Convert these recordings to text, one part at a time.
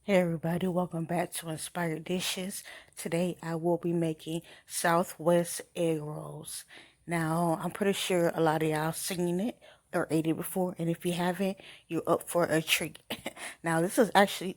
Hey everybody, welcome back to Inspired Dishes. Today I will be making Southwest egg rolls. Now, I'm pretty sure a lot of y'all seen it or ate it before, and if you haven't, you're up for a treat. Now, this was actually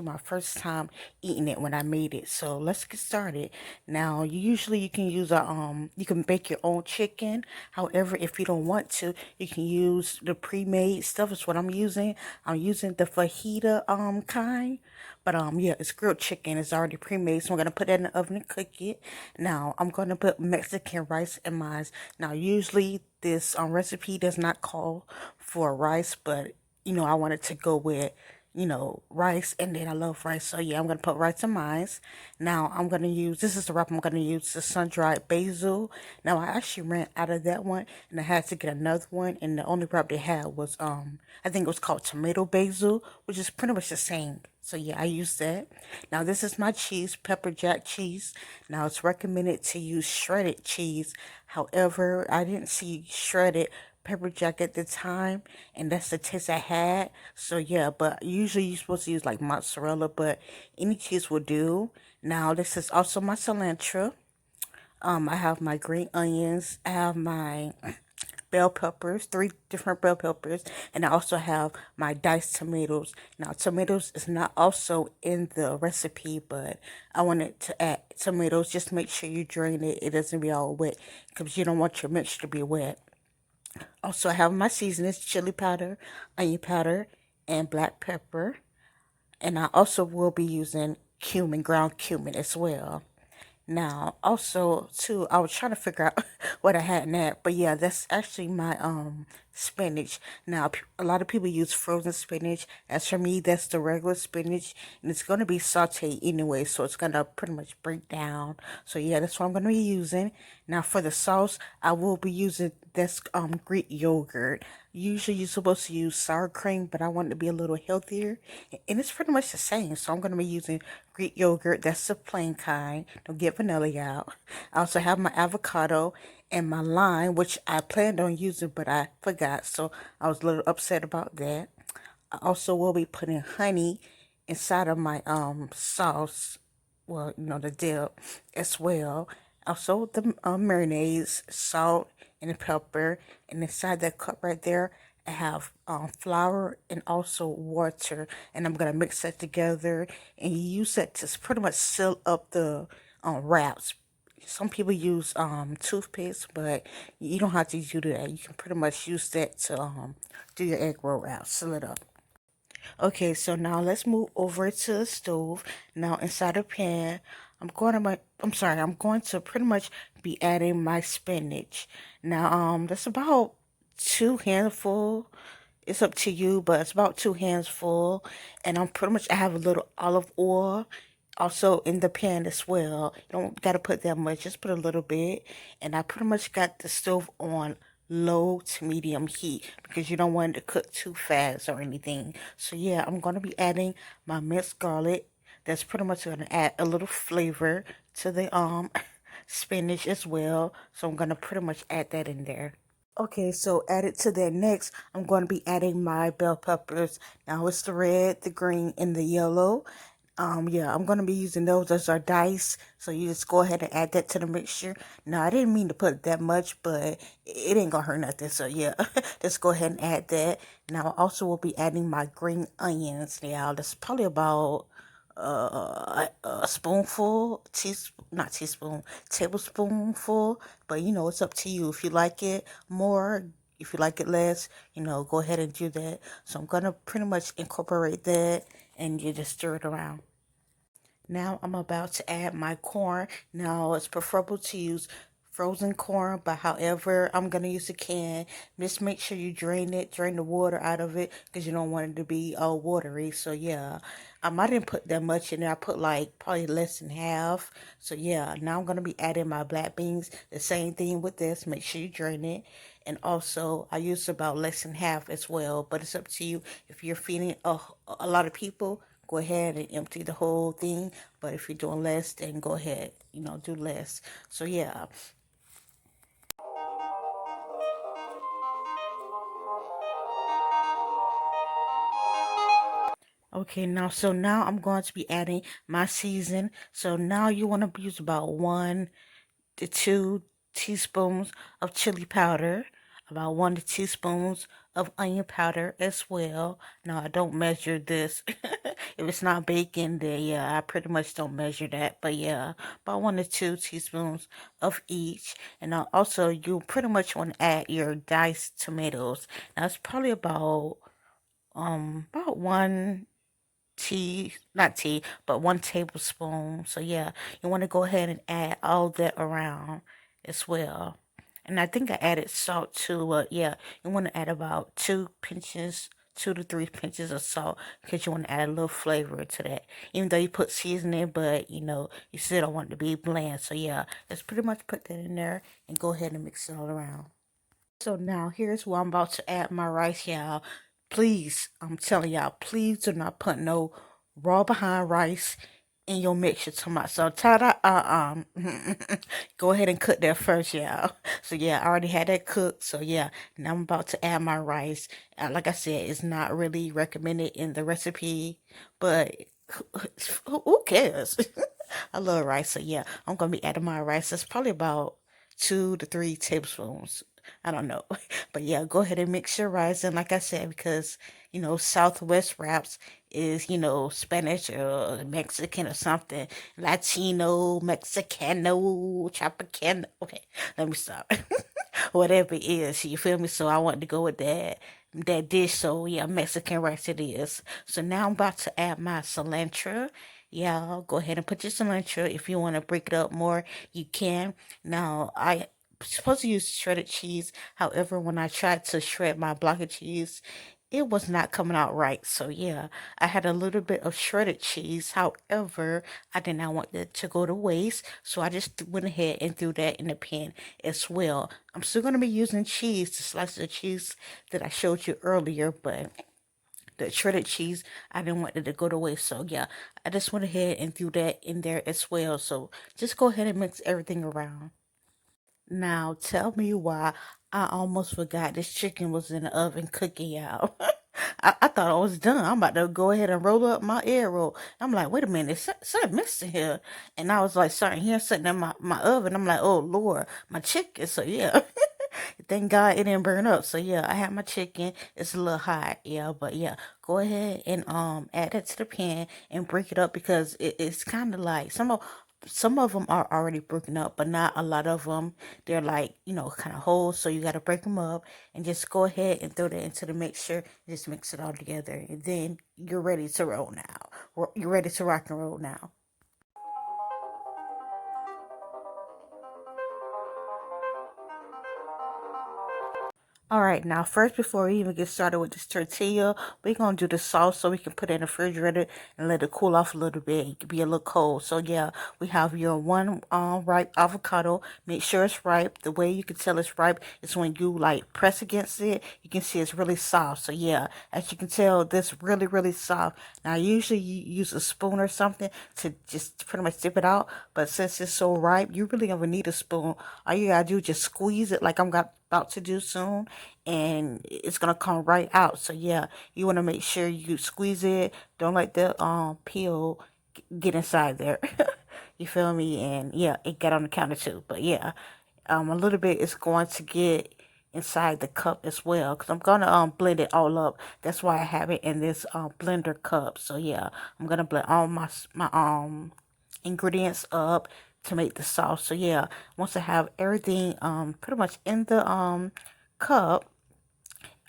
my first time eating it when I made it. So, let's get started. Now, usually you can use you can bake your own chicken. However, if you don't want to, you can use the pre-made stuff. Is what I'm using. I'm using the fajita kind. But yeah, it's grilled chicken. It's already pre-made, so I'm gonna put that in the oven and cook it. Now I'm gonna put Mexican rice in mine. Now usually this recipe does not call for rice, but I wanted to go with rice, and then I love rice, so yeah, I'm gonna put rice in mine. Now I'm gonna use this is the wrap I'm gonna use the sun-dried basil. Now I actually ran out of that one, and I had to get another one, and the only wrap they had was I think it was called tomato basil, which is pretty much the same. So yeah, I use that. Now this is my cheese, pepper jack cheese. Now it's recommended to use shredded cheese. However, I didn't see shredded pepper jack at the time, and that's the taste I had. So yeah, but usually you're supposed to use like mozzarella, but any cheese will do. Now this is also my cilantro. I have my green onions. I have my bell peppers, three different bell peppers, and I also have my diced tomatoes. Now, tomatoes is not also in the recipe, but I wanted to add tomatoes. Just make sure you drain it. It doesn't be all wet because you don't want your mixture to be wet. Also, I have my seasonings, chili powder, onion powder, and black pepper. And I also will be using cumin, ground cumin as well. Now, also too, I was trying to figure out what I had in that, but yeah, that's actually my spinach. Now, a lot of people use frozen spinach. As for me, that's the regular spinach, and it's gonna be sauteed anyway, so it's gonna pretty much break down. So yeah, that's what I'm gonna be using. Now, for the sauce, I will be using this Greek yogurt. Usually, you're supposed to use sour cream, but I want it to be a little healthier, and it's pretty much the same. So I'm gonna be using Greek yogurt. That's the plain kind. Don't get vanilla out. I also have my avocado and my lime, which I planned on using, but I forgot. So I was a little upset about that. I also will be putting honey inside of my sauce. Well, the dip as well. Also the marinades, salt and the pepper. And inside that cup right there, I have flour and also water, and I'm gonna mix that together and use that to pretty much seal up the wraps. Some people use toothpaste, but you don't have to do that. You can pretty much use that to do your egg roll out, seal it up. Okay, so now let's move over to the stove. Now inside a pan, I'm going to pretty much be adding my spinach. Now, that's about two handful. It's up to you, but it's about two hands full. And I have a little olive oil also in the pan as well. You don't gotta put that much, just put a little bit. And I pretty much got the stove on low to medium heat because you don't want it to cook too fast or anything. So yeah, I'm gonna be adding my minced garlic. That's pretty much gonna add a little flavor to the spinach as well. So I'm gonna pretty much add that in there. Okay, so added to that next, I'm going to be adding my bell peppers. Now it's the red, the green, and the yellow. Yeah, I'm going to be using those as our dice. So you just go ahead and add that to the mixture. Now, I didn't mean to put that much, but it ain't going to hurt nothing. So yeah, just go ahead and add that. Now, I also will be adding my green onions. Now, that's probably about a spoonful, not teaspoon, tablespoonful. But it's up to you. If you like it more, if you like it less, go ahead and do that. So I'm gonna pretty much incorporate that, and you just stir it around. Now I'm about to add my corn. Now it's preferable to use frozen corn, but however, I'm gonna use a can. Just make sure you drain the water out of it because you don't want it to be all watery. So yeah, I didn't put that much in there. I put like probably less than half. So yeah, now I'm gonna be adding my black beans. The same thing with this. Make sure you drain it. And also, I use about less than half as well, but it's up to you. If you're feeding a lot of people, go ahead and empty the whole thing. But if you're doing less, then go ahead, do less. So yeah. Okay, now I'm going to be adding my season. So now you want to use about 1 to 2 teaspoons of chili powder, about 1 to 2 spoons of onion powder as well. Now I don't measure this. If it's not baking, then yeah, I pretty much don't measure that. But yeah, about 1 to 2 teaspoons of each. And now also you pretty much want to add your diced tomatoes. Now it's probably about one tea, not tea, but 1 tablespoon. So yeah, you want to go ahead and add all that around as well. And I think I added salt too, but yeah, you want to add about 2 pinches, 2 to 3 pinches of salt because you want to add a little flavor to that. Even though you put seasoning, but you still don't want it to be bland. So yeah, let's pretty much put that in there and go ahead and mix it all around. So now here's where I'm about to add my rice, y'all. Please, I'm telling y'all, please do not put no raw behind rice in your mixture tomato. So ta-da, go ahead and cook that first, y'all. So yeah, I already had that cooked. So yeah, now I'm about to add my rice. Like I said, it's not really recommended in the recipe, but who cares? I love rice. So yeah, I'm gonna be adding my rice. It's probably about 2 to 3 tablespoons. I don't know. But yeah, go ahead and mix your rice. And like I said, because, Southwest wraps is, Spanish or Mexican or something. Latino, Mexicano, Chapacano. Okay, let me stop. Whatever it is, you feel me? So I want to go with that dish. So yeah, Mexican rice it is. So now I'm about to add my cilantro. Yeah, go ahead and put your cilantro. If you want to break it up more, you can. Now I supposed to use shredded cheese. However, when I tried to shred my block of cheese, it was not coming out right. So yeah, I had a little bit of shredded cheese. However, I did not want it to go to waste, so I just went ahead and threw that in the pan as well. I'm still going to be using cheese, the slices of cheese that I showed you earlier, but the shredded cheese, I didn't want it to go to waste. So yeah, I just went ahead and threw that in there as well. So just go ahead and mix everything around. Now tell me why I almost forgot this chicken was in the oven cooking, y'all. I thought I was done. I'm about to go ahead and roll up my egg roll. I'm like, wait a minute, something missing here. And I was like, starting here, sitting in my oven. I'm like, oh Lord, my chicken. So yeah. Thank God it didn't burn up. So yeah, I had my chicken. It's a little hot, yeah, but yeah, go ahead and add it to the pan and break it up because it's kind of like some of them are already broken up, but not a lot of them. They're like kind of whole, so you got to break them up and just go ahead and throw that into the mixture. Just mix it all together, and then you're ready to roll now. You're ready to rock and roll now. All right, now first, before we even get started with this tortilla, we're gonna do the sauce so we can put it in the refrigerator and let it cool off a little bit. It can be a little cold. So yeah, we have your one ripe avocado. Make sure it's ripe. The way you can tell it's ripe is when you like press against it. You can see it's really soft. So yeah, as you can tell, this really soft. Now usually you use a spoon or something to just pretty much dip it out, but since it's so ripe, you really don't need a spoon. All you gotta do is just squeeze it like I'm about to do soon, and it's gonna come right out. So yeah, you want to make sure you squeeze it. Don't let the peel get inside there. You feel me? And yeah, it got on the counter too. But yeah, a little bit is going to get inside the cup as well because I'm gonna blend it all up. That's why I have it in this blender cup. So yeah, I'm gonna blend all my ingredients up to make the sauce. So yeah, once I have everything pretty much in the cup,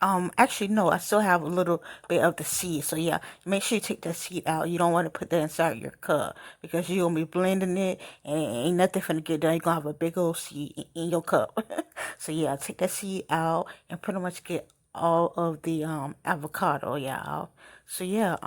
actually no, I still have a little bit of the seed. So yeah, make sure you take that seed out. You don't want to put that inside your cup because you're gonna be blending it and ain't nothing finna get done. You're gonna have a big old seed in your cup. So yeah, take that seed out and pretty much get all of the avocado, y'all. So yeah,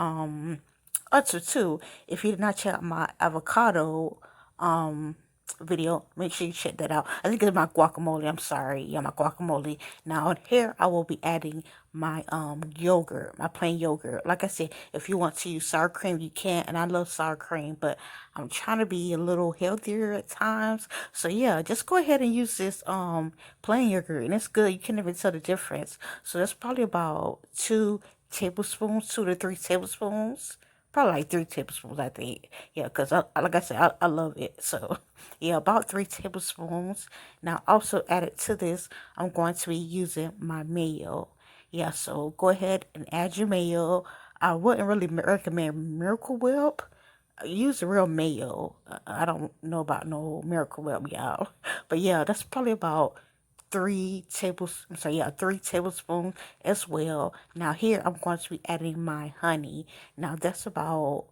also too, if you did not check out my avocado um video, make sure you check that out. I think it's my guacamole. I'm sorry. Yeah, my guacamole. Now on here I will be adding my yogurt, my plain yogurt. Like I said, if you want to use sour cream you can, and I love sour cream, but I'm trying to be a little healthier at times. So yeah, just go ahead and use this plain yogurt, and it's good. You can't even tell the difference. So that's probably about tablespoons, 2 to 3 tablespoons. Probably like 3 tablespoons, I think. Yeah, because like I said, I love it. So, yeah, about 3 tablespoons. Now, also added to this, I'm going to be using my mayo. Yeah, so go ahead and add your mayo. I wouldn't really recommend Miracle Whip. Use the real mayo. I don't know about no Miracle Whip, y'all. But yeah, that's probably about 3 tablespoons. So yeah, 3 tablespoons as well. Now here I'm going to be adding my honey. Now that's about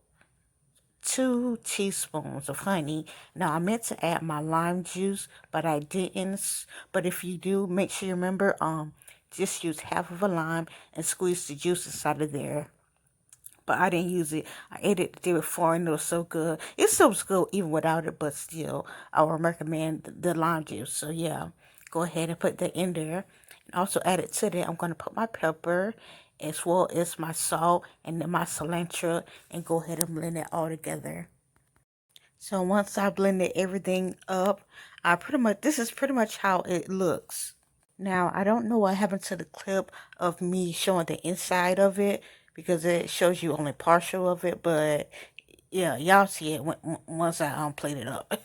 2 teaspoons of honey. Now I meant to add my lime juice, but I didn't. But if you do, make sure you remember just use half of a lime and squeeze the juice inside of there. But I didn't use it. I ate it the day before and it was so good. It still was good even without it, but still, I would recommend the lime juice. So yeah, go ahead and put that in there. And also add it to that, I'm going to put my pepper as well as my salt and then my cilantro and go ahead and blend it all together. So once I blended everything up, this is pretty much how it looks. Now, I don't know what happened to the clip of me showing the inside of it because it shows you only partial of it, but yeah, y'all see it once I played it up.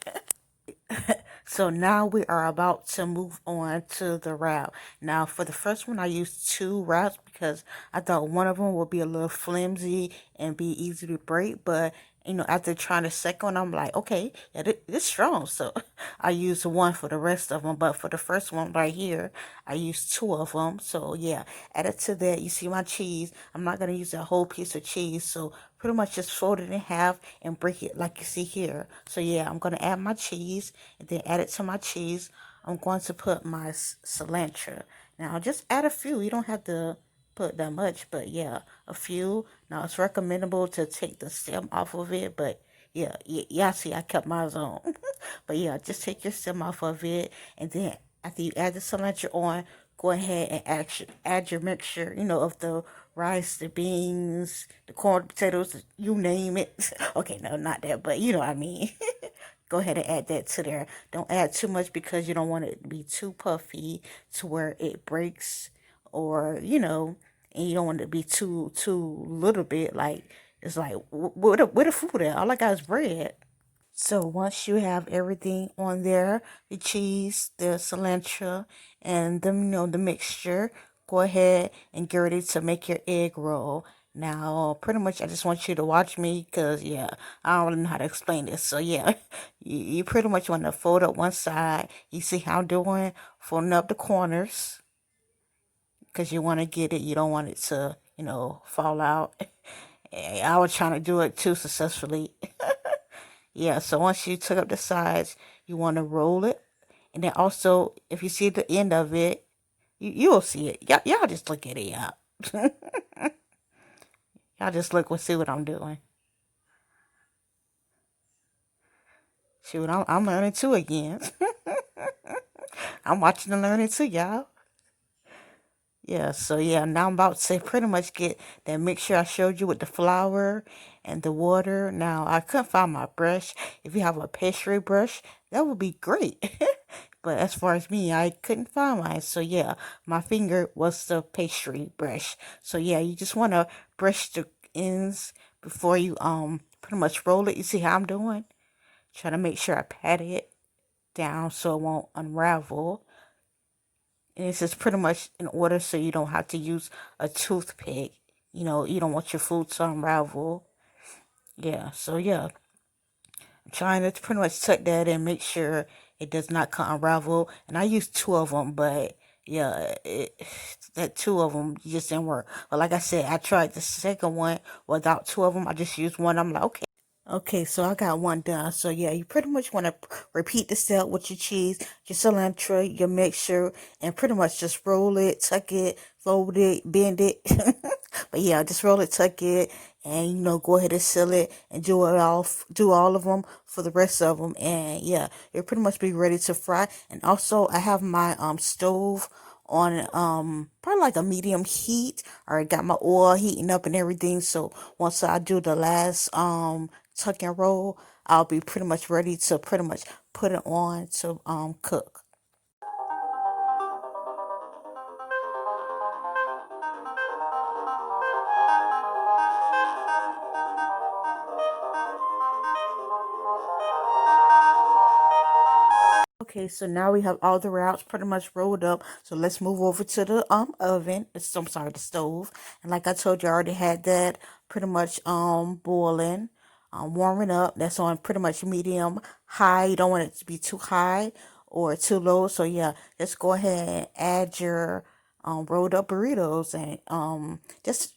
So now we are about to move on to the wrap. Now for the first one, I used 2 wraps because I thought one of them would be a little flimsy and be easy to break. But after trying the second one, I'm like, okay, yeah, it's strong. So I used one for the rest of them. But for the first one right here, I used 2 of them. So yeah, added to that, you see my cheese. I'm not gonna use a whole piece of cheese. So pretty much just fold it in half and break it like you see here. So yeah, I'm gonna add my cheese and then add it to my cheese. I'm going to put my cilantro. Now just add a few. You don't have to put that much, but yeah, a few. Now it's recommendable to take the stem off of it, but yeah, y'all see I kept mine on. But yeah, just take your stem off of it, and then after you add the cilantro on, go ahead and add your mixture, of the rice, the beans, the corn, potatoes, you name it. Okay, no, not that, but you know what I mean. Go ahead and add that to there. Don't add too much because you don't want it to be too puffy to where it breaks or, and you don't want it to be too little bit like it's like where the food at? All I got is bread. So once you have everything on there, the cheese, the cilantro, and the mixture, go ahead and get ready to make your egg roll. Now, pretty much, I just want you to watch me because, yeah, I don't really know how to explain this. So, yeah, you pretty much want to fold up one side. You see how I'm doing? Folding up the corners because you want to get it. You don't want it to, fall out. I was trying to do it too successfully. Yeah, so once you took up the sides, you want to roll it. And then also, if you see the end of it, you'll see it. Y'all just look at it, y'all. Y'all just look and see what I'm doing. Shoot, I'm learning too again. I'm watching and learning too, y'all. Yeah, so yeah, now I'm about to pretty much get that mixture I showed you with the flour and the water. Now, I couldn't find my brush. If you have a pastry brush, that would be great. But as far as me, I couldn't find mine. So yeah, my finger was the pastry brush. So yeah, you just want to brush the ends before you pretty much roll it. You see how I'm doing? Try to make sure I pat it down so it won't unravel. And this is pretty much in order so you don't have to use a toothpick. You don't want your food to unravel. Yeah, so yeah, I'm trying to pretty much tuck that in, make sure it does not unravel. And I used 2 of them, but yeah, that 2 of them just didn't work. But like I said, I tried the second one without 2 of them. I just used one. I'm like, okay. Okay, so I got one done. So yeah, you pretty much want to repeat the step with your cheese, your cilantro, your mixture, and pretty much just roll it, tuck it, fold it, bend it. But yeah, just roll it, tuck it, and go ahead and seal it, and do all of them for the rest of them, and yeah, it'll pretty much be ready to fry. And also, I have my stove on probably like a medium heat. I already got my oil heating up and everything. So once I do the last tuck and roll, I'll be pretty much ready to pretty much put it on to cook. Okay, so now we have all the wraps pretty much rolled up. So let's move over to the oven. I'm sorry, the stove. And like I told you, I already had that pretty much boiling, warming up. That's on pretty much medium high. You don't want it to be too high or too low. So yeah, just go ahead and add your rolled up burritos and just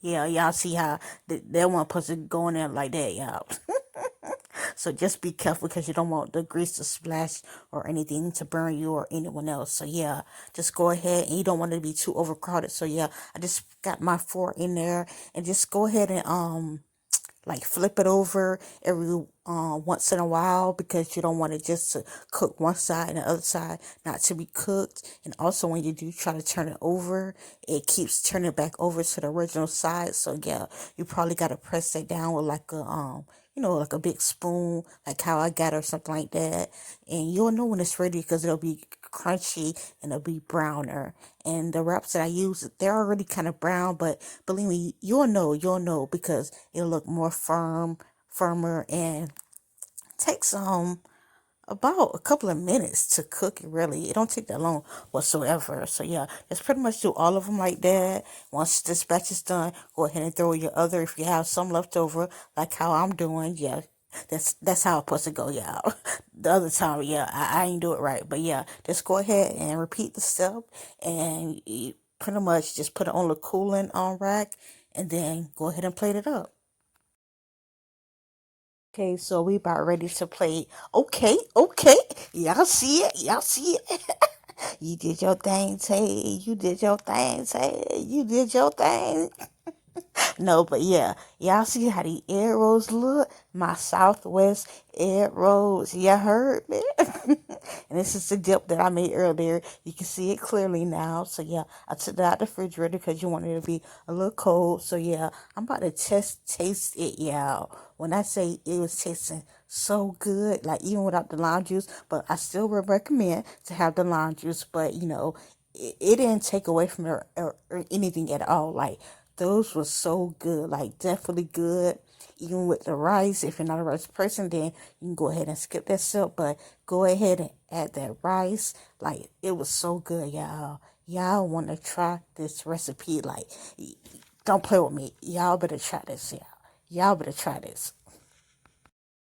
yeah, y'all see how that one person going in like that, y'all. So just be careful because you don't want the grease to splash or anything to burn you or anyone else. So yeah, just go ahead, and you don't want it to be too overcrowded. So yeah, I just got my fork in there and just go ahead and like flip it over every once in a while because you don't want it just to cook one side and the other side not to be cooked. And also when you do try to turn it over, it keeps turning back over to the original side. So yeah, you probably got to press that down with like a like a big spoon, like how I got or something like that. And you'll know when it's ready because it'll be crunchy and it'll be browner. And the wraps that I use, they're already kind of brown, but believe me, you'll know because it'll look more firmer, and takes about a couple of minutes to cook it. Really, it don't take that long whatsoever. So yeah, just pretty much do all of them like that. Once this batch is done, go ahead and throw your other, if you have some left over, like how I'm doing. Yeah, that's how it's supposed to go, y'all. The other time, yeah, I ain't do it right, but yeah, just go ahead and repeat the step, and you pretty much just put it on the cooling on rack, and then go ahead and plate it up. Okay, so we about ready to play. Okay, okay. Y'all see it? Y'all see it? You did your thing, Tay. You did your thing, Tay. You did your thing. No, but yeah, y'all see how the arrows look? My Southwest arrows. You heard me? And this is the dip that I made earlier. You can see it clearly now. So yeah, I took that out the refrigerator because you wanted it to be a little cold. So yeah, I'm about to taste it, y'all. When I say it was tasting so good, like even without the lime juice, but I still would recommend to have the lime juice. But it didn't take away from it or anything at all. Like those were so good, like definitely good. Even with the rice, if you're not a rice person, then you can go ahead and skip that step. But go ahead and add that rice. Like it was so good, y'all. Y'all want to try this recipe? Like, don't play with me. Y'all better try this, y'all. Y'all better try this.